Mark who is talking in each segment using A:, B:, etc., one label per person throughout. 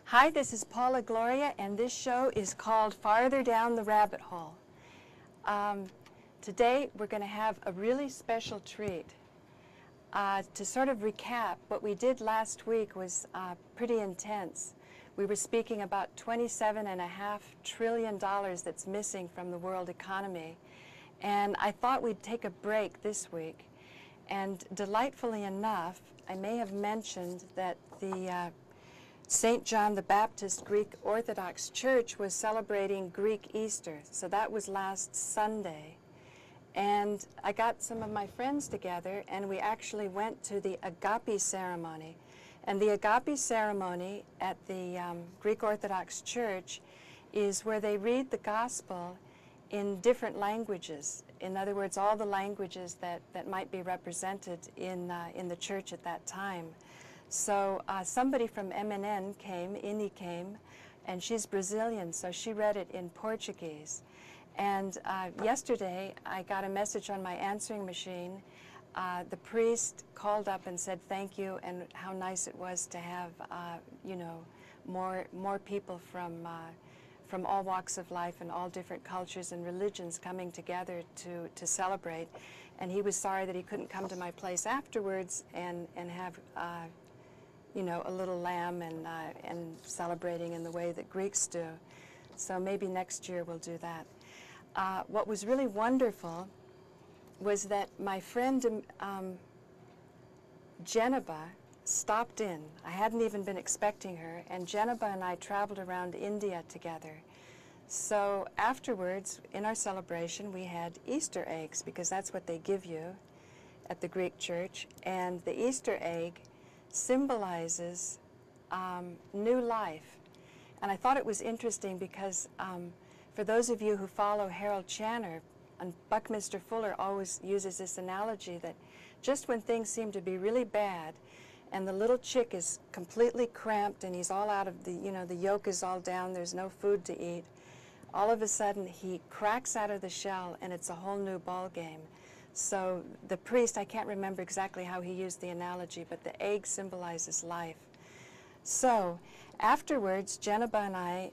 A: Hi, this is Paula Gloria, and this show is called Farther Down the Rabbit Hole. Today we're going to have a really special treat. To sort of recap, what we did last week was pretty intense. We were speaking about $27.5 trillion that's missing from the world economy. And I thought we'd take a break this week. And delightfully enough, I may have mentioned that the St. John the Baptist Greek Orthodox Church was celebrating Greek Easter. So that was last Sunday. And I got some of my friends together, and we actually went to the agape ceremony. And the agape ceremony at the Greek Orthodox Church is where they read the gospel in different languages. In other words, all the languages that might be represented in the church at that time. So somebody from MNN came, Ini came, and she's Brazilian, so she read it in Portuguese. And yesterday, I got a message on my answering machine. The priest called up and said thank you, and how nice it was to have, you know, more people from all walks of life and all different cultures and religions coming together to celebrate. And he was sorry that he couldn't come to my place afterwards and have, you know, a little lamb and celebrating in the way that Greeks do. So maybe next year we'll do that. What was really wonderful was that my friend DjenneBa stopped in. I hadn't even been expecting her, and DjenneBa and I traveled around India together. So afterwards, in our celebration, we had Easter eggs, because that's what they give you at the Greek church, and the Easter egg symbolizes new life. And I thought it was interesting because for those of you who follow Harold Channer, and Buckminster Fuller always uses this analogy that just when things seem to be really bad and the little chick is completely cramped and he's all out of the, you know, the yolk is all down, there's no food to eat, all of a sudden he cracks out of the shell and it's a whole new ball game. So the priest, I can't remember exactly how he used the analogy, but the egg symbolizes life. So afterwards, DjenneBa and I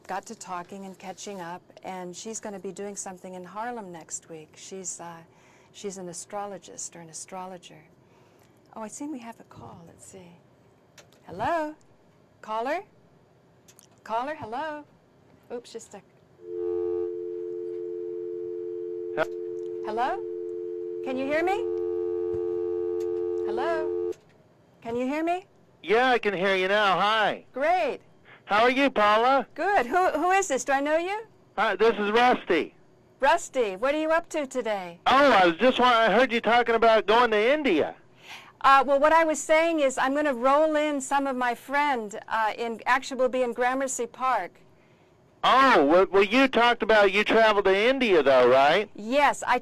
A: got to talking and catching up, and she's going to be doing something in Harlem next week. She's an astrologist or an astrologer. Oh, I see we have a call. Let's see. Hello? Caller? Caller, hello? Oops, just a... Hello? Can you hear me? Hello? Can you hear me?
B: Yeah, I can hear you now. Hi.
A: Great.
B: How are you, Paula?
A: Good. Who is this? Do I know you?
B: Hi, this is Rusty.
A: Rusty, what are you up to today?
B: Oh, I heard you talking about going to India.
A: Well, what I was saying is I'm going to roll in some of my friend. Actually, we'll be in Gramercy Park.
B: Oh, well, you talked about you traveled to India, though, right?
A: Yes, I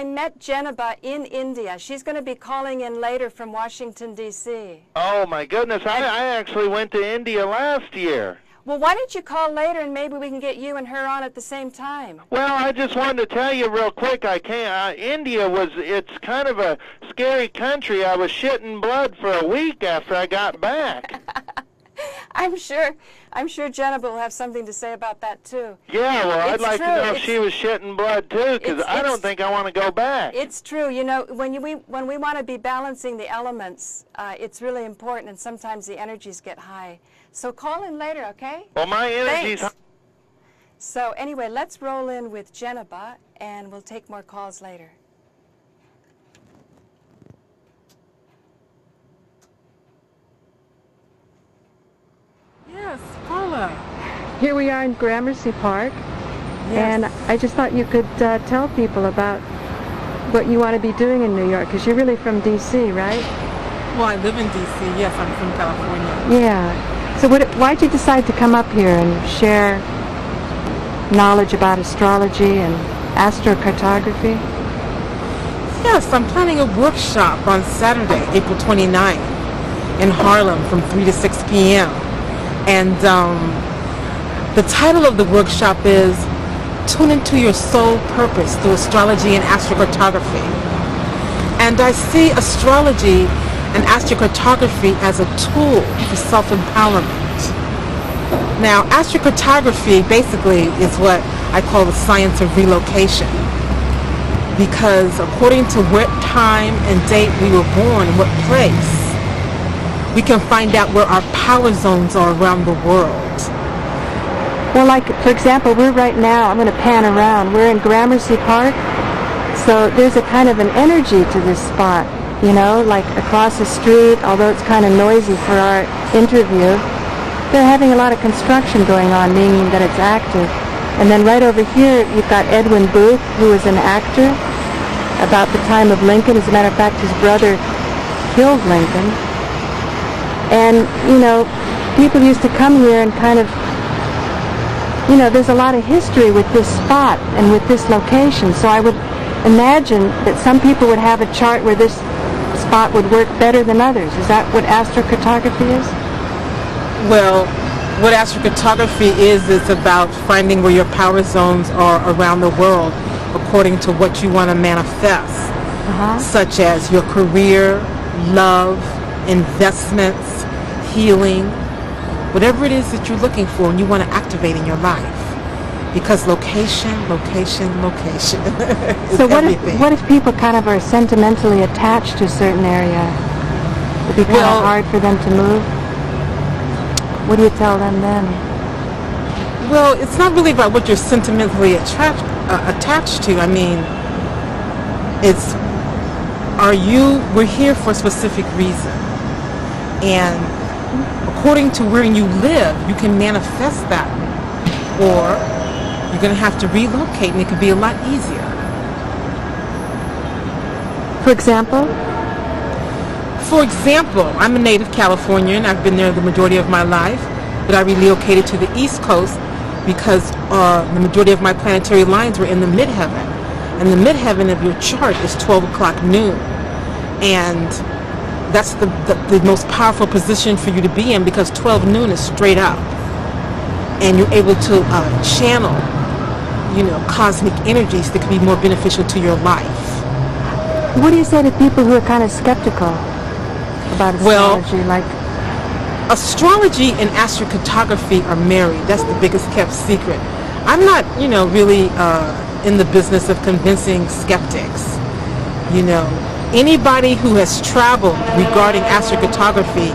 A: met DjenneBa in India. She's going to be calling in later from Washington, D.C.
B: Oh, my goodness. I actually went to India last year.
A: Well, why don't you call later and maybe we can get you and her on at the same time?
B: Well, I just wanted to tell you real quick, India it's kind of a scary country. I was shitting blood for a week after I got back.
A: I'm sure DjenneBa will have something to say about that too.
B: Yeah, well, I'd like to know if she was shitting blood too, because I don't think I want to go back.
A: It's true. You know, when we want to be balancing the elements, it's really important, and sometimes the energies get high. So call in later, okay?
B: Well, my energy's...
A: Thanks. So anyway, let's roll in with DjenneBa, and we'll take more calls later.
C: Yes, Paula.
A: Here we are in Gramercy Park,
C: Yes.
A: and I just thought you could tell people about what you want to be doing in New York, because you're really from D.C., right?
C: Well, I live in D.C. Yes, I'm from California.
A: Yeah. So why'd you decide to come up here and share knowledge about astrology and astrocartography?
C: Yes, I'm planning a workshop on Saturday, April 29th in Harlem from 3 to 6 p.m. And the title of the workshop is Tune Into Your Soul Purpose Through Astrology and Astrocartography. And I see astrology and astrocartography as a tool for self-empowerment. Now, astrocartography basically is what I call the science of relocation, because according to what time and date we were born, what place, we can find out where our power zones are around the world.
A: Well, like, for example, we're right now, I'm going to pan around, we're in Gramercy Park, so there's a kind of an energy to this spot, you know, like across the street, although it's kind of noisy for our interview, they're having a lot of construction going on, meaning that it's active. And then right over here, you've got Edwin Booth, who was an actor about the time of Lincoln. As a matter of fact, his brother killed Lincoln. And, you know, people used to come here and kind of, you know, there's a lot of history with this spot and with this location. So I would imagine that some people would have a chart where this spot would work better than others. Is that what astrocartography is?
C: Well, what astrocartography is about finding where your power zones are around the world according to what you want to manifest, such as your career, love, investments, healing, whatever it is that you're looking for and you want to activate in your life. Because location.
A: So what if people kind of are sentimentally attached to a certain area? Would it be kind of hard for them to move? What do you tell them then?
C: Well, it's not really about what you're sentimentally attached to. I mean, we're here for a specific reason. And according to where you live, you can manifest that. Or you're going to have to relocate, and it can be a lot easier.
A: For example?
C: For example, I'm a native Californian. I've been there the majority of my life, but I relocated to the East Coast because the majority of my planetary lines were in the midheaven. And the midheaven of your chart is 12 o'clock noon. And that's the most powerful position for you to be in, because 12 noon is straight up. And you're able to channel, you know, cosmic energies that can be more beneficial to your life.
A: What do you say to people who are kind of skeptical about astrology?
C: Astrology and astrocartography are married. That's the biggest kept secret. I'm not, you know, really in the business of convincing skeptics. You know, anybody who has traveled regarding astrocartography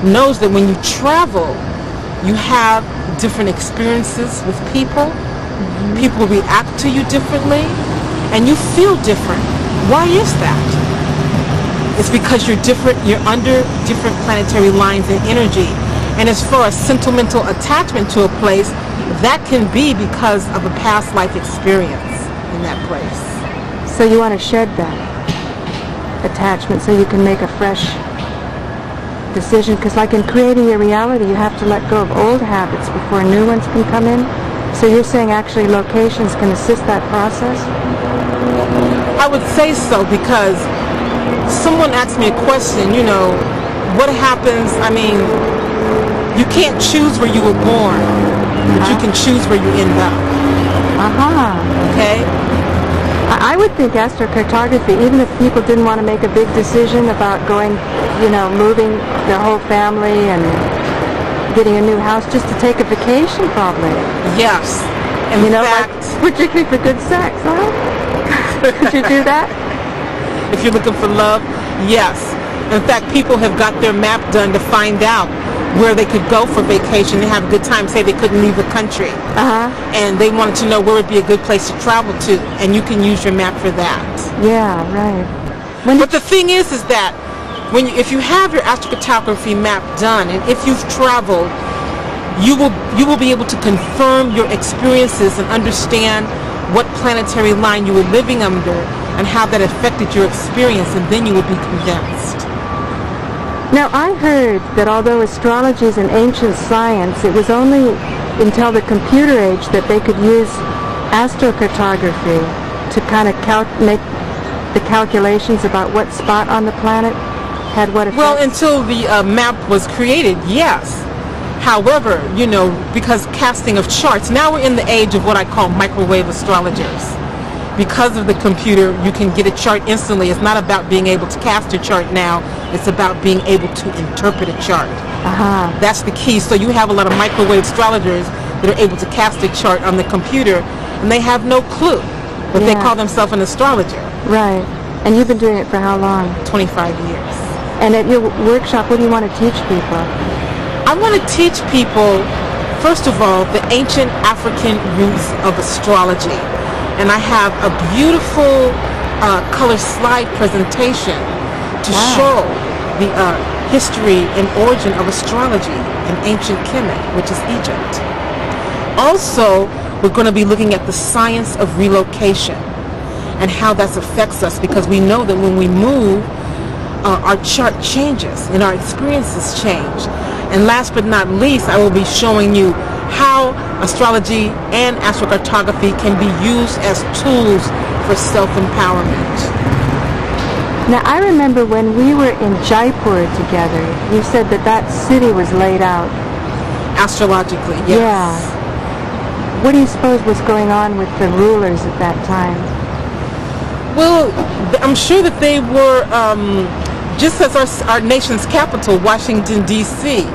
C: knows that when you travel, you have different experiences with people. People react to you differently, and you feel different. Why is that? It's because you're different, you're under different planetary lines and energy. And as far as sentimental attachment to a place, that can be because of a past life experience in that place.
A: So you want to shed that attachment so you can make a fresh decision? Because like in creating your reality, you have to let go of old habits before new ones can come in. So you're saying actually locations can assist that process?
C: I would say so, because someone asked me a question, you know, what happens, I mean, you can't choose where you were born, but you can choose where you end up. Okay?
A: I would think astrocartography, even if people didn't want to make a big decision about going, you know, moving their whole family and getting a new house, just to take a vacation probably.
C: Yes.
A: And you know, like, particularly for good sex, huh? Could you do that?
C: If you're looking for love, yes. In fact, people have got their map done to find out where they could go for vacation and have a good time. Say they couldn't leave the country. And they wanted to know where would be a good place to travel to, and you can use your map for that.
A: Yeah, right.
C: But the thing is that if you have your astrocartography map done, and if you've traveled, you will be able to confirm your experiences and understand what planetary line you were living under and how that affected your experience, and then you will be convinced.
A: Now, I heard that although astrology is an ancient science, it was only until the computer age that they could use astrocartography to kind of make the calculations about what spot on the planet had what effect.
C: Well, until the map was created, yes. However, you know, because casting of charts, now we're in the age of what I call microwave astrologers. because of the computer, you can get a chart instantly. It's not about being able to cast a chart now. It's about being able to interpret a chart. That's the key. So you have a lot of microwave astrologers that are able to cast a chart on the computer, and they have no clue, but they call themselves an astrologer.
D: Right. And you've been doing it for how long?
C: 25 years.
D: And at your workshop, what do you want to teach people?
C: I want to teach people, first of all, the ancient African roots of astrology. And I have a beautiful color slide presentation to show the history and origin of astrology in ancient Kemet, which is Egypt. Also, we're going to be looking at the science of relocation and how that affects us, because we know that when we move, our chart changes and our experiences change. And last but not least, I will be showing you how astrology and astrocartography can be used as tools for self-empowerment.
D: Now, I remember when we were in Jaipur together, you said that that city was laid out.
C: Astrologically, yes.
D: Yeah. What do you suppose was going on with the rulers at that time?
C: Well, I'm sure that they were, just as our nation's capital, Washington, D.C.,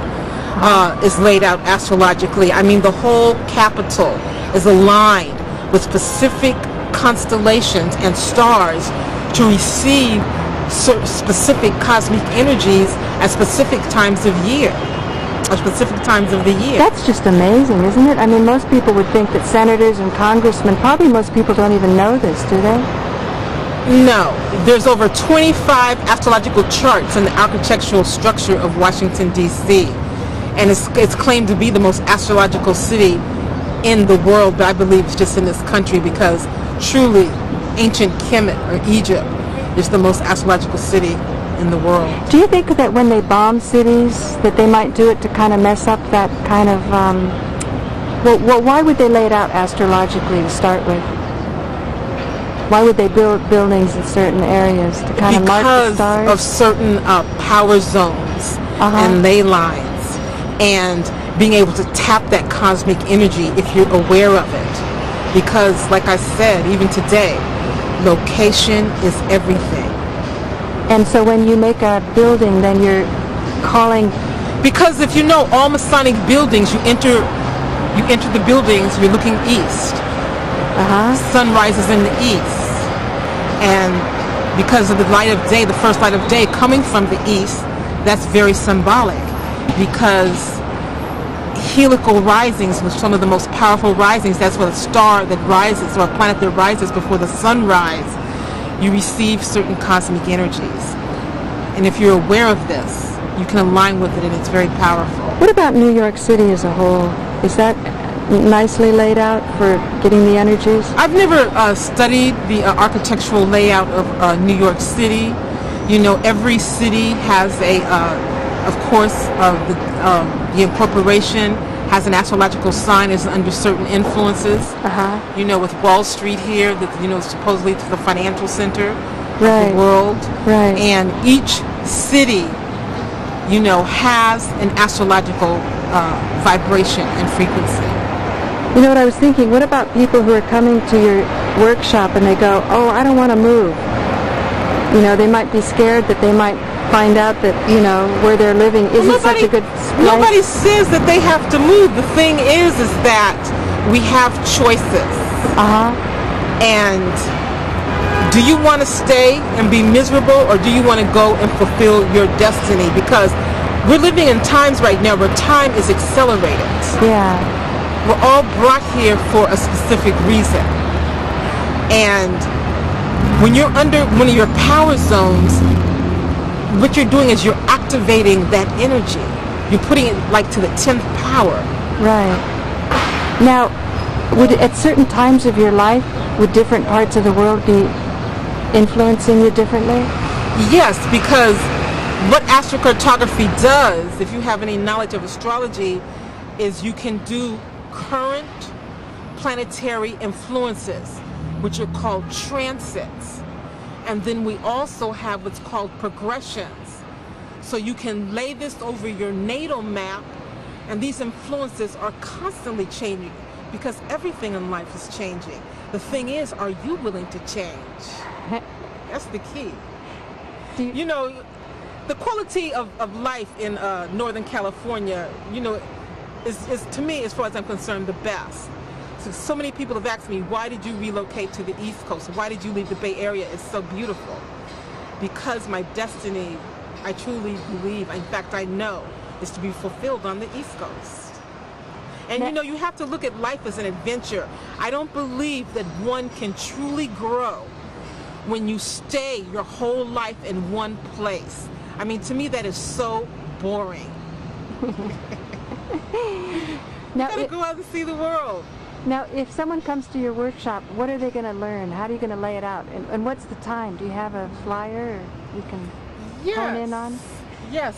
C: is laid out astrologically. I mean, the whole capital is aligned with specific constellations and stars to receive specific cosmic energies at specific times of year, or specific times of the year.
D: That's just amazing, isn't it? I mean, most people would think that senators and congressmen, probably most people don't even know this, do they?
C: No. There's over 25 astrological charts in the architectural structure of Washington, D.C., and it's claimed to be the most astrological city in the world, but I believe it's just in this country, because truly ancient Kemet, or Egypt, is the most astrological city in the world.
D: Do you think that when they bomb cities that they might do it to kind of mess up that kind of, well, why would they lay it out astrologically to start with? Why would they build buildings in certain areas to kind of mark the stars?
C: Because of certain power zones and ley lines, and being able to tap that cosmic energy if you're aware of it. Because, like I said, even today, location is everything.
D: And so when you make a building, then you're calling...
C: Because if you know all Masonic buildings, you enter the buildings, you're looking east. Sun rises in the east. And because of the light of day, the first light of day coming from the east, that's very symbolic. Because helical risings were some of the most powerful risings. That's what a star that rises, or a planet that rises before the sunrise, you receive certain cosmic energies. And if you're aware of this, you can align with it, and it's very powerful.
D: What about New York City as a whole? Is that nicely laid out for getting the energies?
C: I've never studied the architectural layout of New York City. You know, every city has a, of course, the incorporation has an astrological sign, is under certain influences. You know, with Wall Street here, that, you know, supposedly to the financial center of the world. And each city, you know, has an astrological vibration and frequency.
D: You know what I was thinking? What about people who are coming to your workshop and they go, oh, I don't want to move. You know, they might be scared that they might find out that, you know, where they're living isn't such a good place.
C: Nobody says that they have to move. The thing is that we have choices. And do you want to stay and be miserable, or do you want to go and fulfill your destiny? Because we're living in times right now where time is accelerated. We're all brought here for a specific reason. And when you're under one of your power zones, what you're doing is you're activating that energy. You're putting it like to the 10th power.
D: Now, would at certain times of your life, would different parts of the world be influencing you differently?
C: Yes, because what astrocartography does, if you have any knowledge of astrology, is you can do current planetary influences, which are called transits. And then we also have what's called progressions. So you can lay this over your natal map, and these influences are constantly changing, because everything in life is changing. The thing is, are you willing to change? That's the key. You know, the quality of life in Northern California, you know, is to me, as far as I'm concerned, the best. So many people have asked me, why did you relocate to the East Coast? Why did you leave the Bay Area? It's so beautiful. Because my destiny, I truly believe, in fact I know, is to be fulfilled on the East Coast. And you know, you have to look at life as an adventure. I don't believe that one can truly grow when you stay your whole life in one place. I mean, to me, that is so boring.
D: Now,
C: you gotta go out and see the world.
D: Now, if someone comes to your workshop, what are they going to learn? How are you going to lay it out? And what's the time? Do you have a flyer you can hone in on?
C: Yes,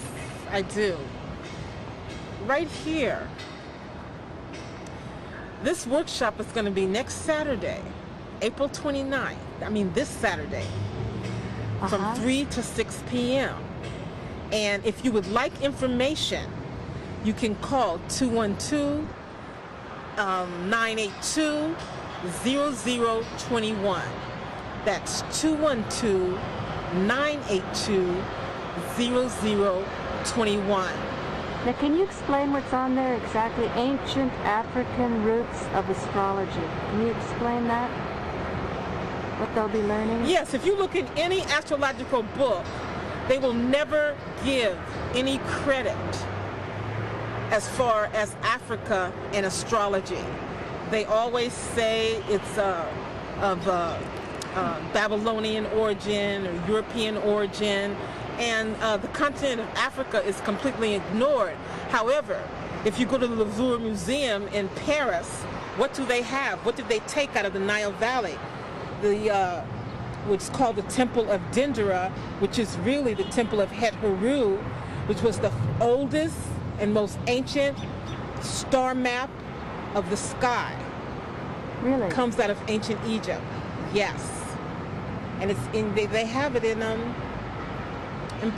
C: I do. Right here. This workshop is going to be next Saturday, April 29th. I mean, this Saturday, from 3 to 6 p.m. And if you would like information, you can call 212-982-0021. That's 212-982-0021.
D: Now, can you explain what's on there exactly? Ancient African Roots of Astrology. Can you explain that? What they'll be learning?
C: Yes, if you look in any astrological book, they will never give any credit as far as Africa and astrology. They always say it's of Babylonian origin or European origin, and the continent of Africa is completely ignored. However, if you go to the Louvre Museum in Paris, what do they have? What did they take out of the Nile Valley? Which is called the Temple of Dendera, which is really the Temple of Het Heru, which was the oldest and most ancient star map of the sky.
D: Really?
C: Comes out of ancient Egypt. Yes. And it's in, they have it in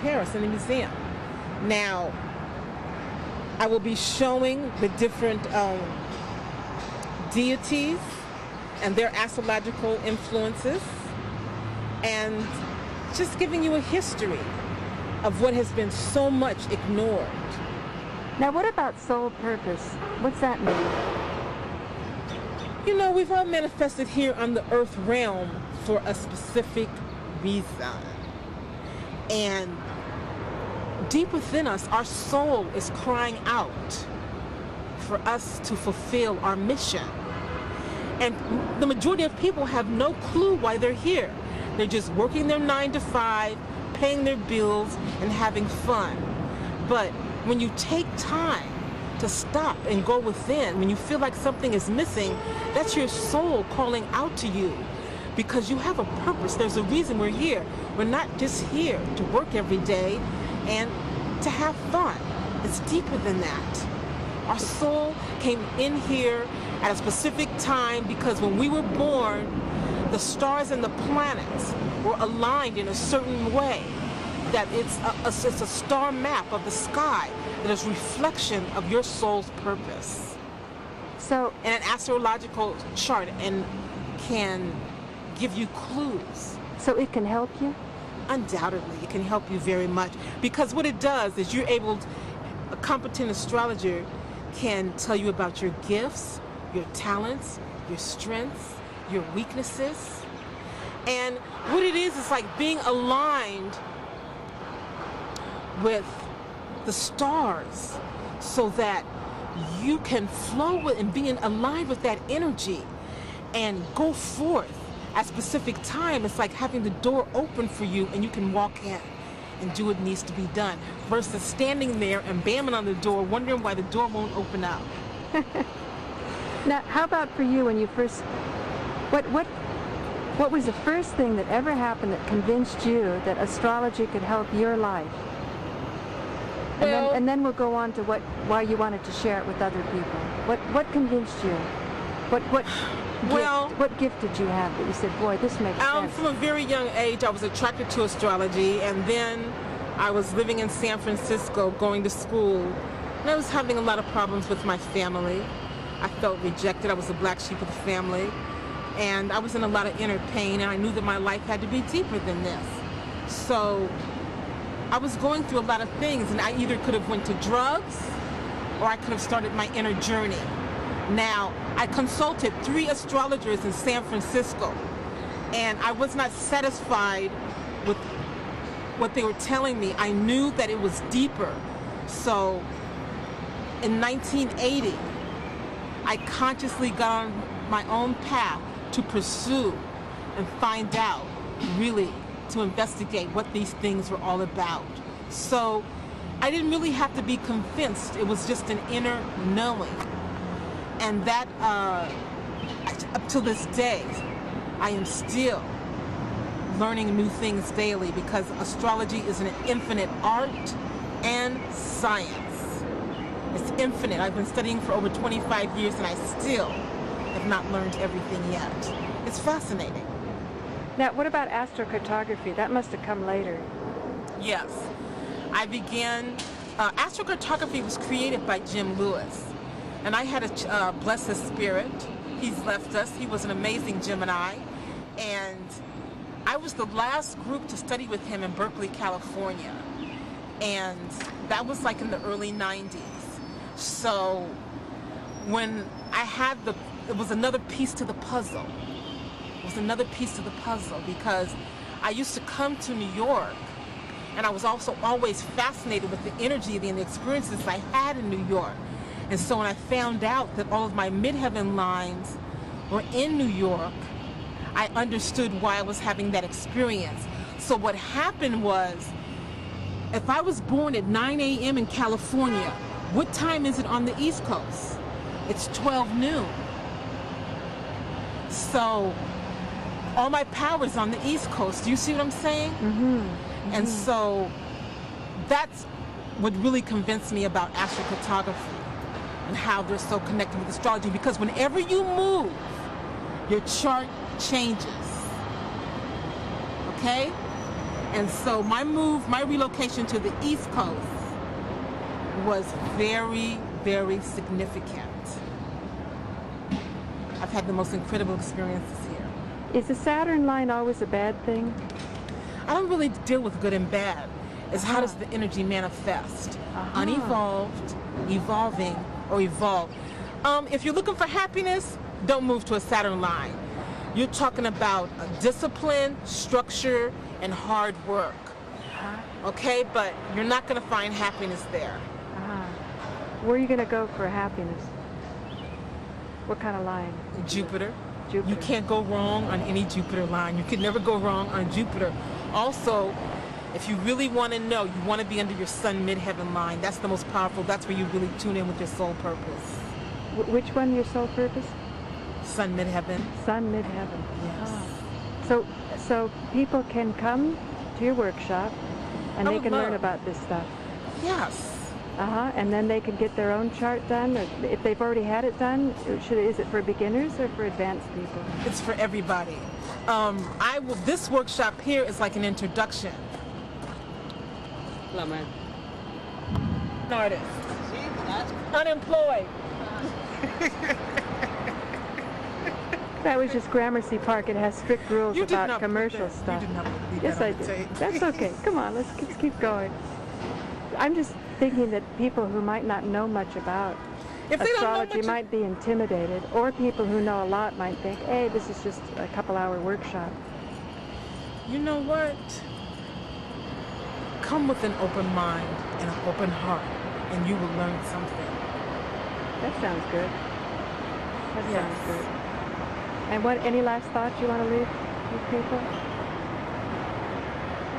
C: Paris in the museum. Now, I will be showing the different deities and their astrological influences, and just giving you a history of what has been so much ignored.
D: Now, what about soul purpose? What's that mean?
C: You know, we've all manifested here on the earth realm for a specific reason. And deep within us, our soul is crying out for us to fulfill our mission. And the majority of people have no clue why they're here. They're just working their 9 to 5, paying their bills, and having fun. But when you take time to stop and go within, when you feel like something is missing, that's your soul calling out to you, because you have a purpose. There's a reason we're here. We're not just here to work every day and to have fun. It's deeper than that. Our soul came in here at a specific time because when we were born, the stars and the planets were aligned in a certain way, that it's a star map of the sky that is a reflection of your soul's purpose.
D: So,
C: and an astrological chart and can give you clues.
D: So it can help you?
C: Undoubtedly, it can help you very much, because what it does is you're able to, a competent astrologer can tell you about your gifts, your talents, your strengths, your weaknesses. And what it is like being aligned with the stars so that you can flow with and be aligned with that energy and go forth at a specific time. It's like having the door open for you and you can walk in and do what needs to be done, versus standing there and bamming on the door wondering why the door won't open up.
D: Now, how about for you when you first, what was the first thing that ever happened that convinced you that astrology could help your life? And then we'll go on to why you wanted to share it with other people. What convinced you? What gift did you have that you said, boy, this makes sense?
C: From a very young age, I was attracted to astrology, and then I was living in San Francisco going to school, and I was having a lot of problems with my family. I felt rejected. I was the black sheep of the family. And I was in a lot of inner pain, and I knew that my life had to be deeper than this. So I was going through a lot of things, and I either could have went to drugs or I could have started my inner journey. Now, I consulted 3 astrologers in San Francisco, and I was not satisfied with what they were telling me. I knew that it was deeper. So in 1980, I consciously got on my own path to pursue and find out, really, to investigate what these things were all about. So I didn't really have to be convinced. It was just an inner knowing. And that, up to this day, I am still learning new things daily, because astrology is an infinite art and science. It's infinite. I've been studying for over 25 years, and I still have not learned everything yet. It's fascinating.
D: Now, what about astrocartography? That must have come later.
C: Yes. I began, astrocartography was created by Jim Lewis, and I had to bless his spirit. He's left us. He was an amazing Gemini, and I was the last group to study with him in Berkeley, California, and that was like in the early 90s. So when I had it was another piece to the puzzle. It was another piece to the puzzle, because I used to come to New York, and I was also always fascinated with the energy and the experiences I had in New York. And so when I found out that all of my midheaven lines were in New York, I understood why I was having that experience. So what happened was, if I was born at 9 a.m. in California, what time is it on the East Coast? It's 12 noon. So all my power is on the East Coast. Do you see what I'm saying?
D: Mm-hmm. Mm-hmm.
C: And so that's what really convinced me about astrocartography and how they're so connected with astrology, because whenever you move, your chart changes. Okay? And so my relocation to the East Coast was very, very significant. I've had the most incredible experiences here.
D: Is the Saturn line always a bad thing?
C: I don't really deal with good and bad. It's how does the energy manifest? Unevolved, evolving, or evolve. If you're looking for happiness, don't move to a Saturn line. You're talking about discipline, structure, and hard work. Okay, but you're not going to find happiness there.
D: Where are you going to go for happiness? What kind of line?
C: Jupiter.
D: Jupiter.
C: You can't go wrong on any Jupiter line. You can never go wrong on Jupiter. Also, if you really want to know, you want to be under your sun midheaven line. That's the most powerful. That's where you really tune in with your soul purpose.
D: Which one, your soul purpose?
C: Sun midheaven.
D: Sun midheaven.
C: Yes.
D: So people can come to your workshop and they can learn about this stuff.
C: Yes.
D: And then they can get their own chart done, or if they've already had it done. Is it for beginners or for advanced people?
C: It's for everybody. This workshop here is like an introduction.
E: Hello, man.
C: An artist. Unemployed.
D: That was just Gramercy Park. It has strict rules
C: You did
D: about
C: not
D: commercial
C: put that-
D: stuff.
C: You did not leave
D: Yes,
C: that
D: I
C: on the
D: did.
C: tape.
D: That's okay. Come on, let's keep going. I'm just thinking that people who might not know much about
C: If they don't know
D: astrology
C: much
D: might be intimidated, or people who know a lot might think, hey, this is just a couple-hour workshop.
C: You know what? Come with an open mind and an open heart, and you will learn something.
D: That sounds good. That
C: Yes.
D: sounds good. And any last thoughts you want to leave with people?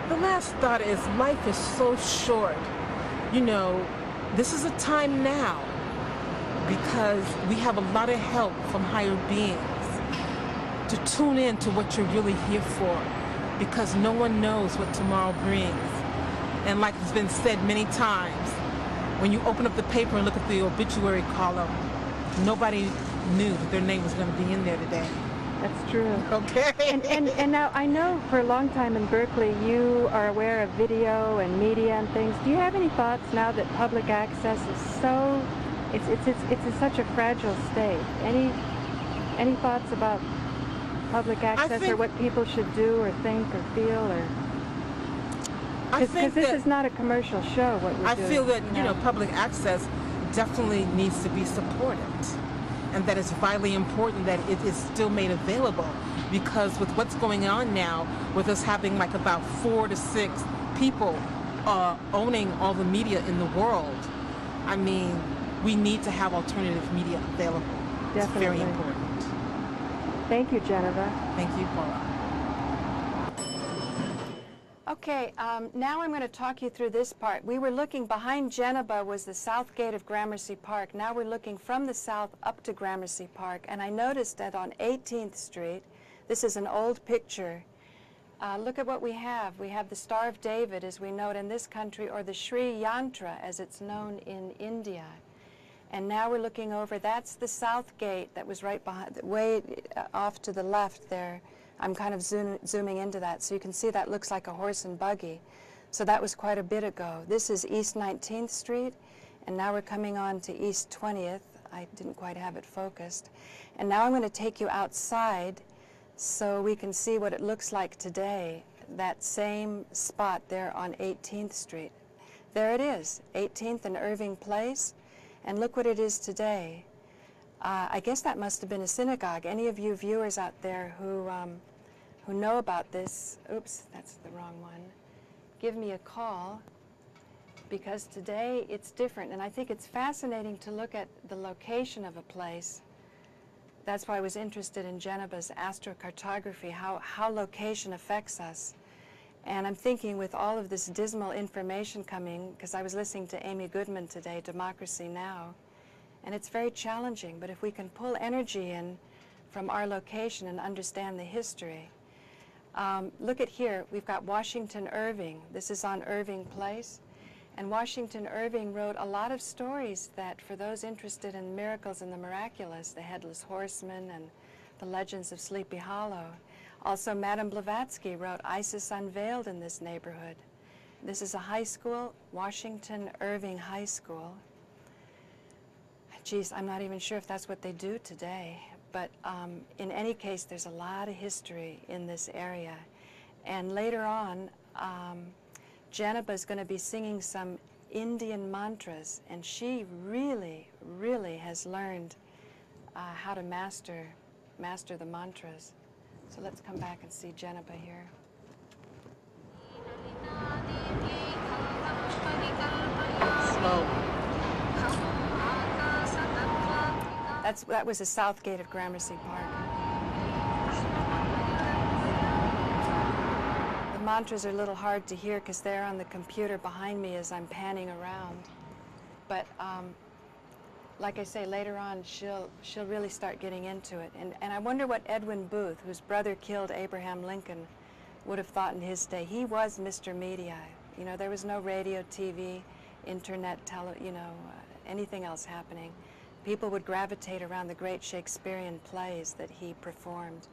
C: The last thought is, life is so short. You know, this is a time now, because we have a lot of help from higher beings to tune in to what you're really here for, because no one knows what tomorrow brings. And like it's been said many times, when you open up the paper and look at the obituary column, nobody knew that their name was going to be in there today.
D: That's true.
C: Okay?
D: And now I know for a long time in Berkeley you are aware of video and media and things. Do you have any thoughts now that public access is so It's in such a fragile state. Any thoughts about public access or what people should do or think or feel, or because this is not a commercial show. What we're doing.
C: I feel that public access definitely needs to be supported, and that it's vitally important that it is still made available, because with what's going on now, with us having like about 4 to 6 people owning all the media in the world, I mean, we need to have alternative media available.
D: Definitely.
C: It's very important.
D: Thank you, DjenneBa.
C: Thank you, Paula.
A: Okay, now I'm going to talk you through this part. We were looking behind DjenneBa was the south gate of Gramercy Park. Now we're looking from the south up to Gramercy Park, and I noticed that on 18th Street, this is an old picture. Look at what we have. We have the Star of David, as we know it in this country, or the Sri Yantra, as it's known in India. And now we're looking over. That's the south gate that was right behind, way off to the left there. I'm kind of zooming into that, so you can see that looks like a horse and buggy. So that was quite a bit ago. This is East 19th Street, and now we're coming on to East 20th. I didn't quite have it focused. And now I'm going to take you outside so we can see what it looks like today, that same spot there on 18th Street. There it is, 18th and Irving Place, and look what it is today. I guess that must have been a synagogue. Any of you viewers out there who know about this, oops, that's the wrong one, give me a call, because today it's different, and I think it's fascinating to look at the location of a place. That's why I was interested in DjenneBa's astrocartography, how location affects us. And I'm thinking with all of this dismal information coming, because I was listening to Amy Goodman today, Democracy Now!, and it's very challenging, but if we can pull energy in from our location and understand the history. Look at here, we've got Washington Irving. This is on Irving Place. And Washington Irving wrote a lot of stories that, for those interested in miracles and the miraculous, the Headless Horseman and the Legends of Sleepy Hollow. Also, Madame Blavatsky wrote Isis Unveiled in this neighborhood. This is a high school, Washington Irving High School. Geez, I'm not even sure if that's what they do today. But in any case, there's a lot of history in this area. And later on, DjenneBa is going to be singing some Indian mantras, and she really, really has learned how to master the mantras. So let's come back and see DjenneBa here.
C: Slow.
A: That was the south gate of Gramercy Park. The mantras are a little hard to hear because they're on the computer behind me as I'm panning around. But like I say, later on she'll really start getting into it. And I wonder what Edwin Booth, whose brother killed Abraham Lincoln, would have thought in his day. He was Mr. Media. You know, there was no radio, TV, internet, anything else happening. People would gravitate around the great Shakespearean plays that he performed.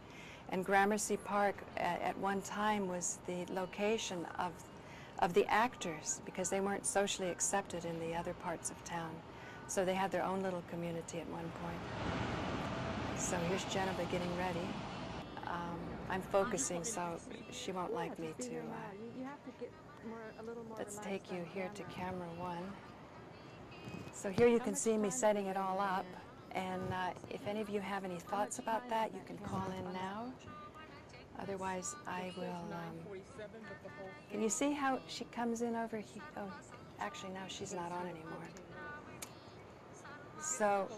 A: And Gramercy Park at one time was the location of the actors, because they weren't socially accepted in the other parts of town. So they had their own little community at one point. So here's DjenneBa getting ready. I'm focusing, so she won't like me to. Let's take you here to camera 1. So here you can see me setting it all up, and if any of you have any thoughts about that, you can call in now. Otherwise, I will. Can you see how she comes in over here? Oh, actually, now she's not on anymore. So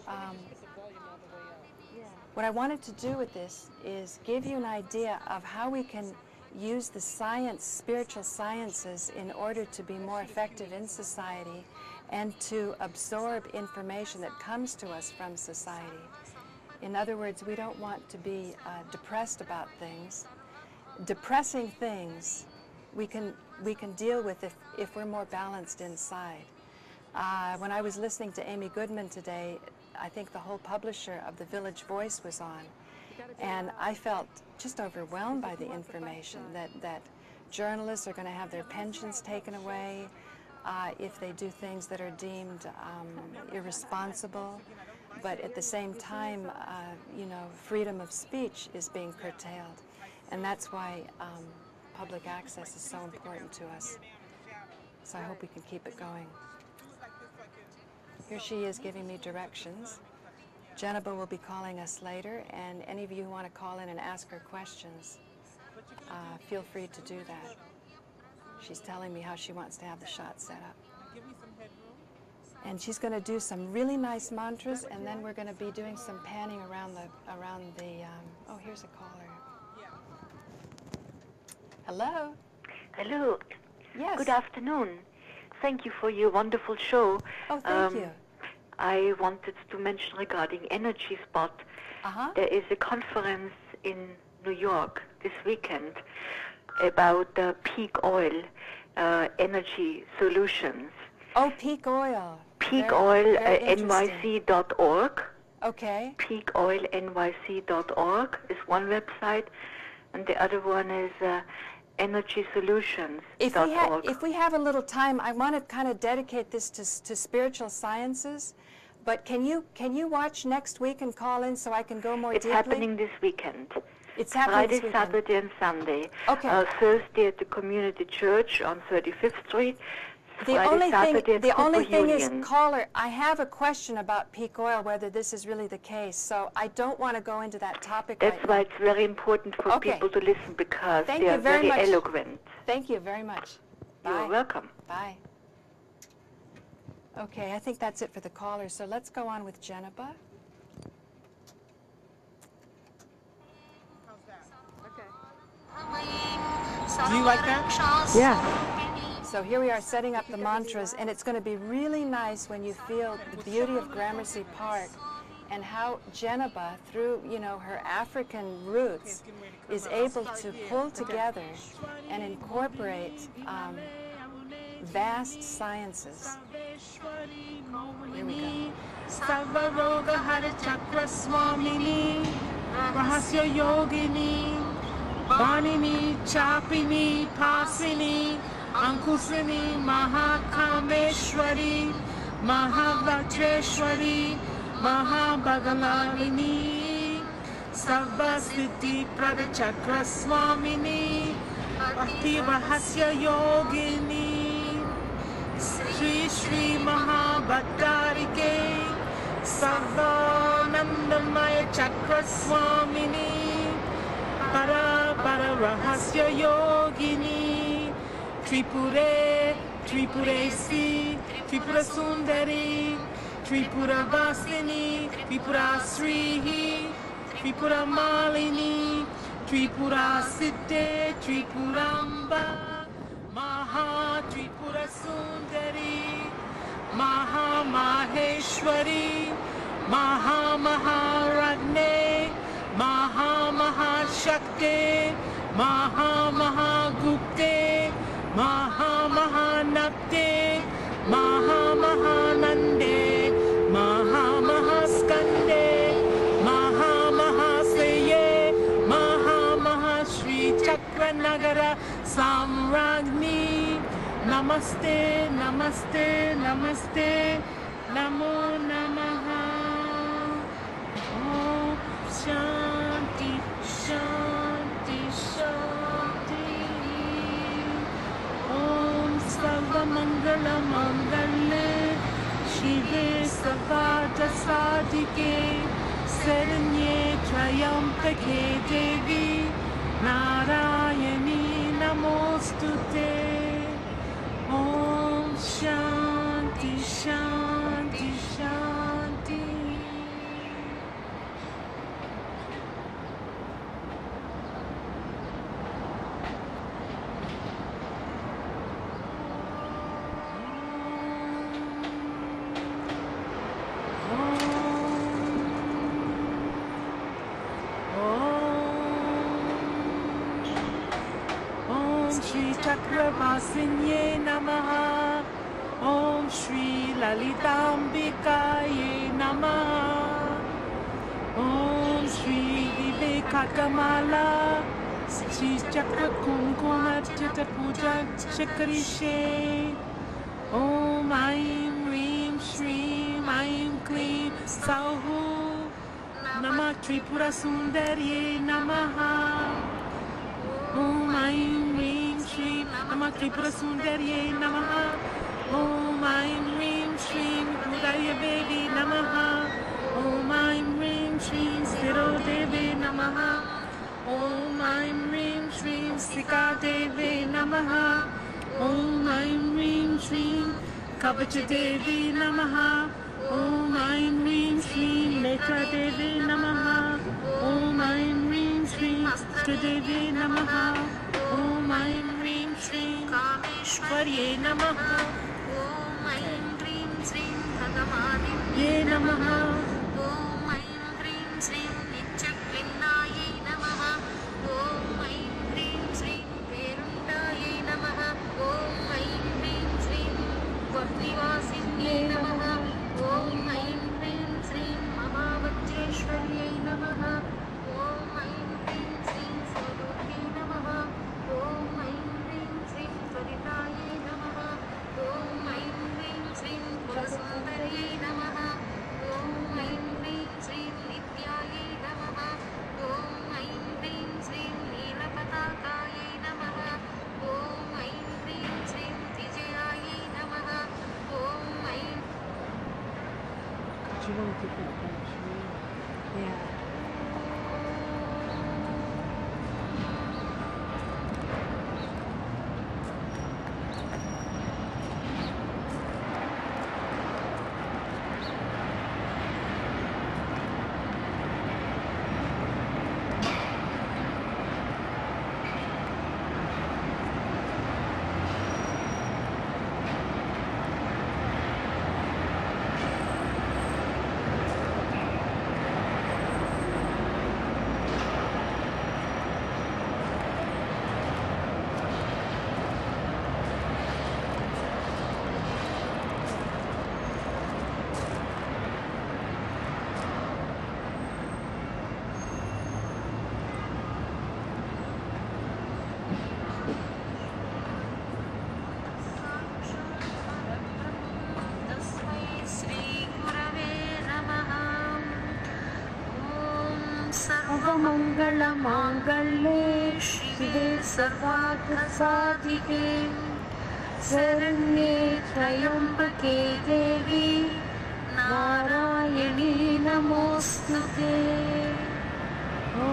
A: what I wanted to do with this is give you an idea of how we can use the science, spiritual sciences, in order to be more effective in society and to absorb information that comes to us from society. In other words, we don't want to be depressed about things. Depressing things we can deal with if we're more balanced inside. When I was listening to Amy Goodman today, I think the whole publisher of The Village Voice was on, and I felt just overwhelmed by the information that journalists are going to have their pensions taken away. if they do things that are deemed irresponsible, but at the same time, you know, freedom of speech is being curtailed. And that's why public access is so important to us. So I hope we can keep it going. Here she is giving me directions. DjenneBa will be calling us later, and any of you who want to call in and ask her questions, feel free to do that. She's telling me how she wants to have the shot set up. And she's going to do some really nice mantras, and then we're going to be doing some panning around the oh, here's a caller. Hello?
E: Hello.
A: Yes.
E: Good afternoon. Thank you for your wonderful show.
A: Oh, thank you.
E: I wanted to mention regarding Energy Spot. There is a conference in New York this weekend about peak oil energy solutions.
A: Oh, peak oil.
E: Peakoilnyc.org.
A: Okay.
E: Peakoilnyc.org is one website, and the other one is energysolutions.org.
A: If we have a little time, I want to kind of dedicate this to spiritual sciences. But can you watch next week and call in so I can go more deeply?
E: It's happening this weekend.
A: It's happening this
E: Friday,
A: weekend.
E: Saturday, and Sunday.
A: Okay.
E: Thursday at the Community Church on 35th Street.
A: The only thing is, caller, I have a question about peak oil, whether this is really the case. So I don't want to go into that topic
E: That's
A: right
E: why
A: now.
E: it's very important for people to listen, because
A: Thank
E: they
A: you
E: are
A: very much.
E: eloquent.
A: Thank you very much. Bye.
E: You're welcome.
A: Bye. Okay, I think that's it for the callers. So let's go on with DjenneBa.
C: Do you like that?
D: Yeah.
A: So here we are setting up the mantras, and it's going to be really nice when you feel the beauty of Gramercy Park and how DjenneBa, through, you know, her African roots, is able to pull together and incorporate vast sciences. Here we go.
C: Sarvaroga Hara Chakra Swamini, Rahasya Yogini, Banini, Chapini, Pasini, Ankusini, Mahakameshwari, Mahavajreshwari, Mahabhagalavini, Sarvasiddhi Prada Chakra Swamini, Bhakti Rahasya Yogini, Shri Shri Mahabhattarike, Sarvanandamaya Chakra Swamini, Para Para Rahasya Yogini, Tripure, Tripuresi, Tripura Sundari, Tripura Vasini, Tripura Srihi, Tripura Malini, Tripura Siddhe, Tripuramba, Maha Tripura Sundari, Maha Maheshwari, Maha Maharatne, Maha Mahashakti, Maha Mahagupte, Maha Mahanapte, Maha Mahanande, Maha Mahaskande, Maha Mahasaye, Maha Mahashri Chakranagara Samragni. Namaste, Namaste, Namaste, Namo Namaha. Om Shanti, Shanti, Shanti. Om Sarva Mangala Mangale, Shive Savata Sadike, Seranye Triumphake Devi, Narayani Namostute. Om Shanti, Shanti, Shanti. Chakravasinye Namaha. Om Shri Lalitambikaye Namaha. Om Shri Vivekakamala. Shri Chakra Kumkuma Chita Puja Chakarishe. Om Aim Reem Shreem Aim Kleem Sauhu Namah Tripura Sundarye Namaha. Om Aim Reem Shreem Namah Tripura Sundarye Namaha. Om Aim Reem Shreem Hudaya Devi Namaha. Om Aim Reem Shreem Stiro Devi Namaha. Om Aim Reem Shreem Sika Devi Namaha. Om Aim Reem Shreem Kavacha Devi Namaha. Om Aim Reem Shreem Netra Devi Namaha. Om Aim Reem Shreem Astra Devi Namaha. Om Aim Reem Shreem Kameshwarye Namaha. Om Aim Reem Shreem Bhagamadivye Namaha. Om Aim Reem Shreem Nityaklinnaye Namaha. Om Aim Reem Shreem Perundaye Namaha. Om Aim Reem Shreem Vahnivasinye Namaha. Om Aim Reem Shreem Mahavajreshwarye Namaha. Om Aim Reem Shreem Swarupye Namaha. Om Aim Reem Shreem Svaritaye Namaha. Om Aim Reem Shreem Gurasundarye Namaha. Om Aim Reem Shreem Nityaye Namaha. Om Aim Reem Shreem Neelapatakaye Namaha. Om Aim Reem Shreem Vijayaye Namaha. Om Aim. Do you want to take it? Yeah.
F: सर्वमङ्गलमाङ्गल्ये शिवे सर्वार्थसाधिके शरण्ये त्र्यम्बके देवी नारायणी नमोऽस्तुते। ॐ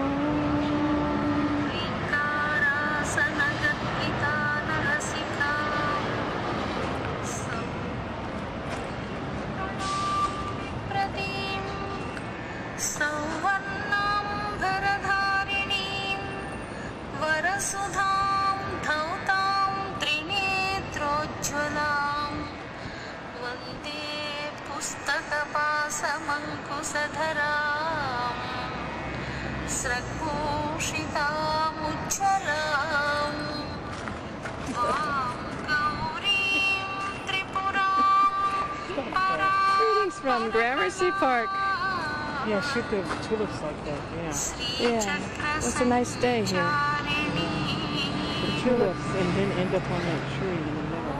F: नरसिका प्रदीं सौवर्णाम्बरधारिणीं वरसुधां धौतां त्रिनेत्रोज्ज्वलां वन्दे पुस्तकपाशमङ्कुशधरां स्रग्भूषितामुज्ज्वलां त्वां गौरीं त्रिपुरां परां।
A: Greetings from Gramercy Park.
C: Yeah, shoot the tulips like that, yeah.
A: Yeah, it's a nice day here.
C: The tulips and then end up on that tree in the middle.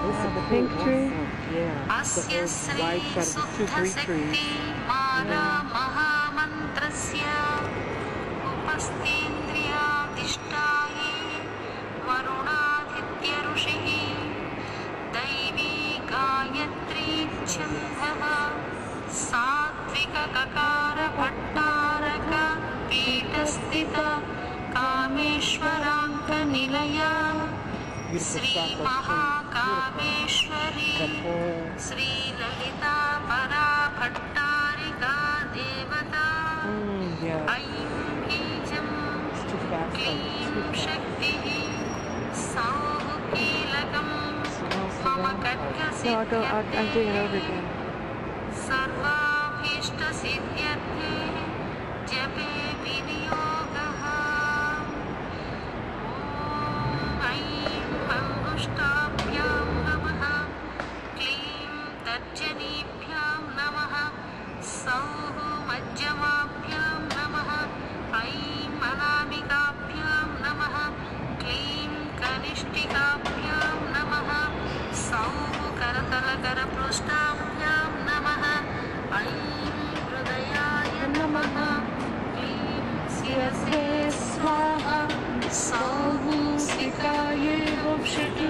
C: This is
A: the pink tree?
C: Yeah, it's the whole wide shot of the 2-3 trees.
F: सात्विककार पीठस्थिता कामेश्वराङ्कनिलया श्रीमहाकामेश्वरी श्रीललिता परा भट्टारिका देवता ऐं बीजं क्लीं शक्तिः सौः कीलकं मम खड्गसिद्ध्यर्थे सर्वाभीष्टसिद्ध्यर्थे जपे विनियोगः। ॐ ऐं मङ्गुष्टाभ्यां नमः क्लीं तर्जनीभ्यां नमः सौः मध्यमाभ्यां नमः ऐं अनामिकाभ्यां नमः क्लीं कनिष्ठिकाभ्यां नमः सौः सौमुसिकाय वक्षतु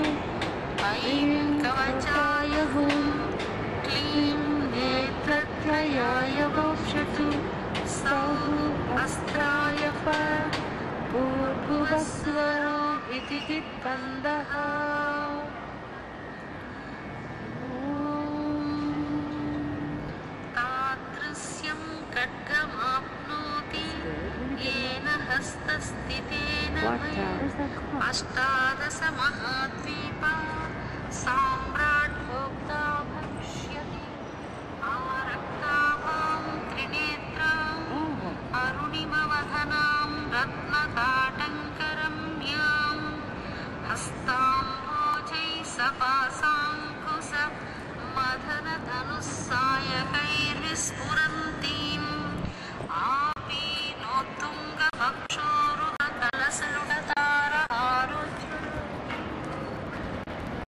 F: ऐं कवचाय हुं क्लीं नेत्रत्रयाय वक्षतु सौः अस्त्राय भूर्भुवस्वरो इति दिक्बन्धः तादृश्यं खड्गमाप्नोति येन हस्तस्थितेन अष्टादशमहाद्वीपा साम्राट् भोक्ता भविष्यति आरक्ताभां त्रिनेत्राम् अरुणिमवदनां रत्नताटङ्करम्यां हस्ताम्भोजैः सपासाङ्कुश मदनधनुस्सायकैर्विस्फुरन्